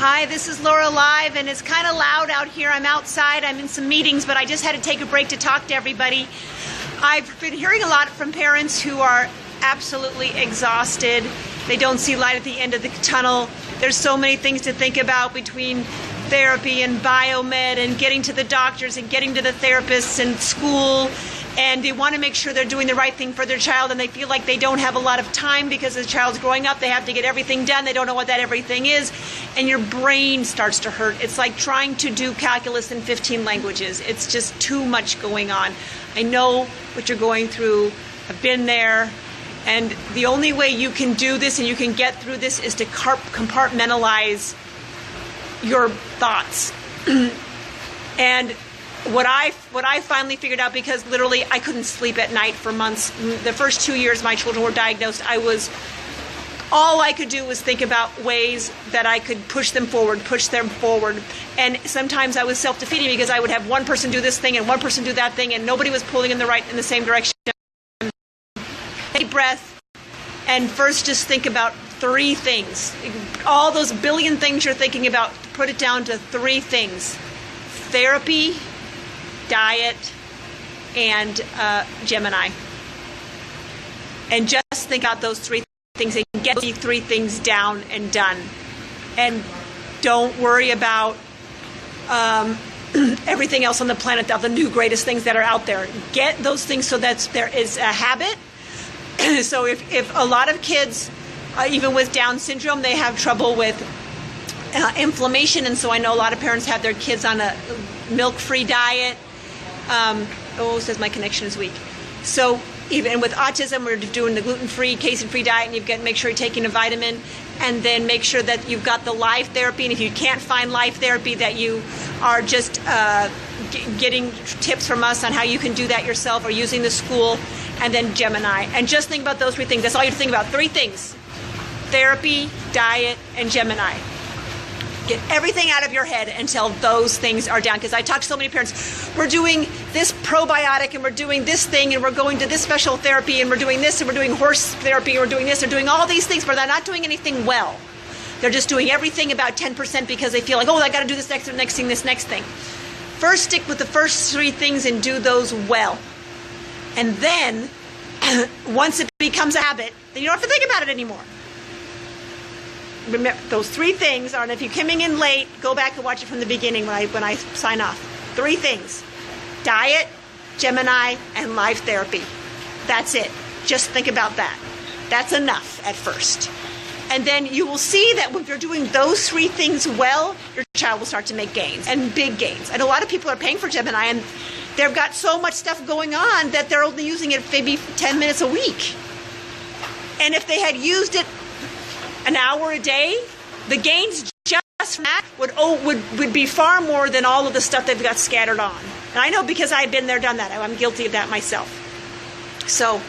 Hi, this is Laura Live, and it's kind of loud out here. I'm outside, I'm in some meetings, but I just had to take a break to talk to everybody. I've been hearing a lot from parents who are absolutely exhausted. They don't see light at the end of the tunnel. There's so many things to think about between therapy and biomed and getting to the doctors and getting to the therapists and school. And they want to make sure they're doing the right thing for their child, and they feel like they don't have a lot of time because the child's growing up. They have to get everything done. They don't know what that everything is, and your brain starts to hurt. It's like trying to do calculus in 15 languages. It's just too much going on. I know what you're going through. I've been there, and the only way you can do this and you can get through this is to compartmentalize your thoughts. And what I finally figured out, because literally I couldn't sleep at night for months. The first 2 years my children were diagnosed, all I could do was think about ways that I could push them forward. And sometimes I was self-defeating because I would have one person do this thing and one person do that thing, and nobody was pulling in the same direction. Take a breath, and first just think about 3 things. All those billion things you're thinking about, put it down to 3 things: therapy, diet, and Gemiini. And just think about those 3 things and get these 3 things down and done. And don't worry about everything else on the planet, of the new greatest things that are out there. Get those things so that there is a habit. So if a lot of kids, even with Down syndrome, they have trouble with inflammation, and so I know a lot of parents have their kids on a milk-free diet. It says my connection is weak. So even with autism, we're doing the gluten-free, casein-free diet, and you've got to make sure you're taking a vitamin, and then make sure that you've got the live therapy. And if you can't find live therapy, that you are just getting tips from us on how you can do that yourself, or using the school, and then Gemiini. And just think about those 3 things. That's all you have to think about. 3 things: therapy, diet, and Gemiini. Get everything out of your head until those things are down. Because I talk to so many parents, we're doing this probiotic, and we're doing this thing, and we're going to this special therapy, and we're doing this, and we're doing horse therapy, and we're doing this, they're doing all these things, but they're not doing anything well. They're just doing everything about 10% because they feel like, I got to do this next thing, this next thing. First, stick with the first 3 things and do those well. And then, once it becomes a habit, then you don't have to think about it anymore. Remember, those 3 things are, and if you're coming in late, go back and watch it from the beginning when I sign off. 3 things: diet, Gemiini, and live therapy. That's it. Just think about that. That's enough at first. And then you will see that when you're doing those 3 things well, your child will start to make gains, and big gains. And a lot of people are paying for Gemiini, and they've got so much stuff going on that they're only using it maybe 10 minutes a week. And if they had used it an hour a day, the gains just from that would be far more than all of the stuff they've got scattered on. And I know, because I've been there, done that. I'm guilty of that myself. So,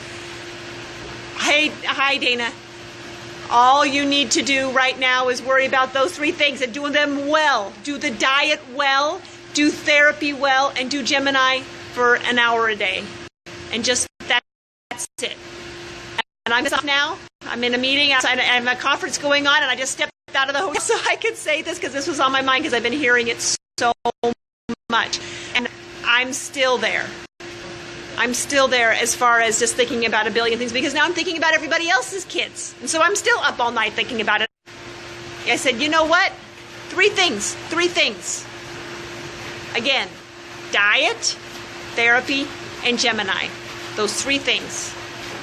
hi Dana. All you need to do right now is worry about those 3 things and doing them well. Do the diet well, do therapy well, and do Gemiini for an hour a day. And just that's it. And I'm off now. I'm in a meeting outside. I have a conference going on, and I just stepped out of the hotel so I could say this, because this was on my mind, because I've been hearing it so much. And I'm still there. I'm still there as far as just thinking about a billion things, because now I'm thinking about everybody else's kids. And so I'm still up all night thinking about it. I said, you know what? 3 things. 3 things. Again, diet, therapy, and Gemiini. Those 3 things.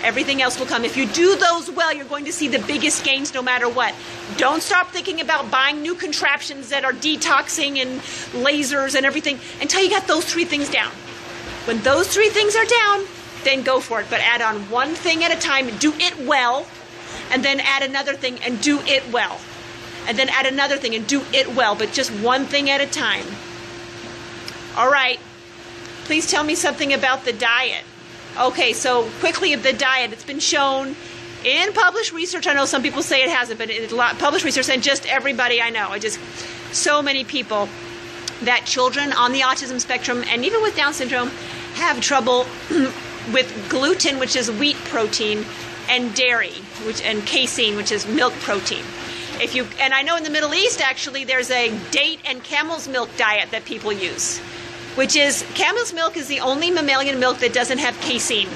Everything else will come. If you do those well, you're going to see the biggest gains no matter what. Don't stop thinking about buying new contraptions that are detoxing and lasers and everything until you got those 3 things down. When those 3 things are down, then go for it. But add on one thing at a time, do it well, and then add another thing and do it well. And then add another thing and do it well, but just one thing at a time. All right. Please tell me something about the diet. Okay, so quickly of the diet, it's been shown in published research. I know some people say it hasn't, but it's a lot published research, and just everybody I know, so many people, that children on the autism spectrum, and even with Down syndrome, have trouble with gluten, which is wheat protein, and dairy, and casein, which is milk protein. And I know in the Middle East, actually, there's a date and camel's milk diet that people use, which is camel's milk is the only mammalian milk that doesn't have casein.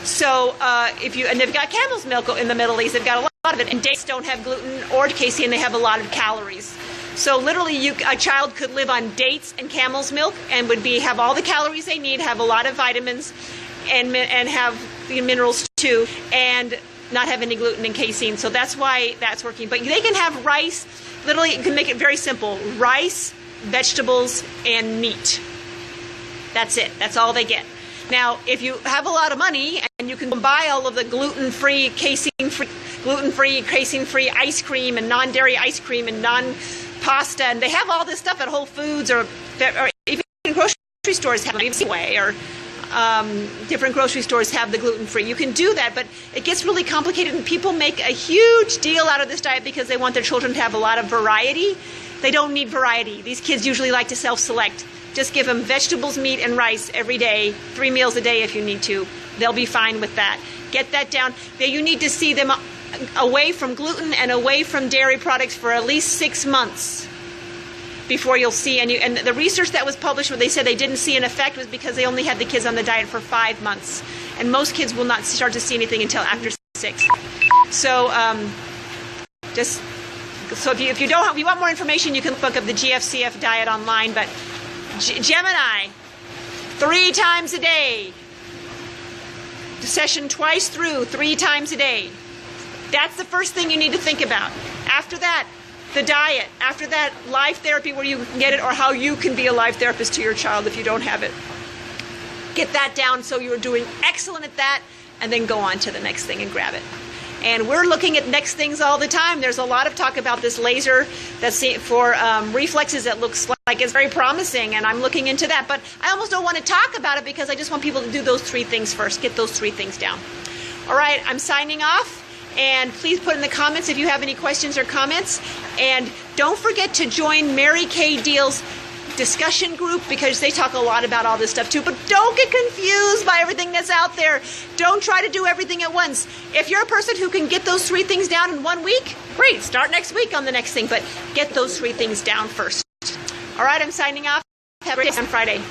So and they've got camel's milk in the Middle East, they've got a lot of it, and dates don't have gluten or casein, they have a lot of calories. So literally, a child could live on dates and camel's milk and have all the calories they need, have a lot of vitamins, and have the minerals too, and not have any gluten and casein. So that's why that's working. But they can have rice. Literally, you can make it very simple: rice, vegetables, and meat. That's it. That's all they get. Now, if you have a lot of money and you can buy all of the gluten-free, casein-free ice cream and non-dairy ice cream and non-pasta, and they have all this stuff at Whole Foods or even grocery stores have it anyway, or different grocery stores have the gluten-free. You can do that, but it gets really complicated, and people make a huge deal out of this diet because they want their children to have a lot of variety. They don't need variety. These kids usually like to self-select. Just give them vegetables, meat, and rice every day, 3 meals a day if you need to. They'll be fine with that. Get that down. You need to see them away from gluten and away from dairy products for at least 6 months before you'll see any. And the research that was published where they said they didn't see an effect was because they only had the kids on the diet for 5 months. And most kids will not start to see anything until after 6. So if you want more information, you can look up the GFCF diet online. But Gemiini, 3 times a day. Session twice through, 3 times a day. That's the first thing you need to think about. After that, the diet. After that, live therapy where you can get it, or how you can be a live therapist to your child if you don't have it. Get that down so you're doing excellent at that, and then go on to the next thing and grab it. And we're looking at next things all the time. There's a lot of talk about this laser that's for reflexes that looks like it's very promising, and I'm looking into that. But I almost don't want to talk about it because I just want people to do those 3 things first. Get those 3 things down. All right, I'm signing off. And please put in the comments if you have any questions or comments. And don't forget to join Mary Kay Deal's discussion group, because they talk a lot about all this stuff too. But don't get confused by everything that's out there. Don't try to do everything at once. If you're a person who can get those 3 things down in 1 week, great. Start next week on the next thing, but get those 3 things down first. All right, I'm signing off. Have a great day on Friday.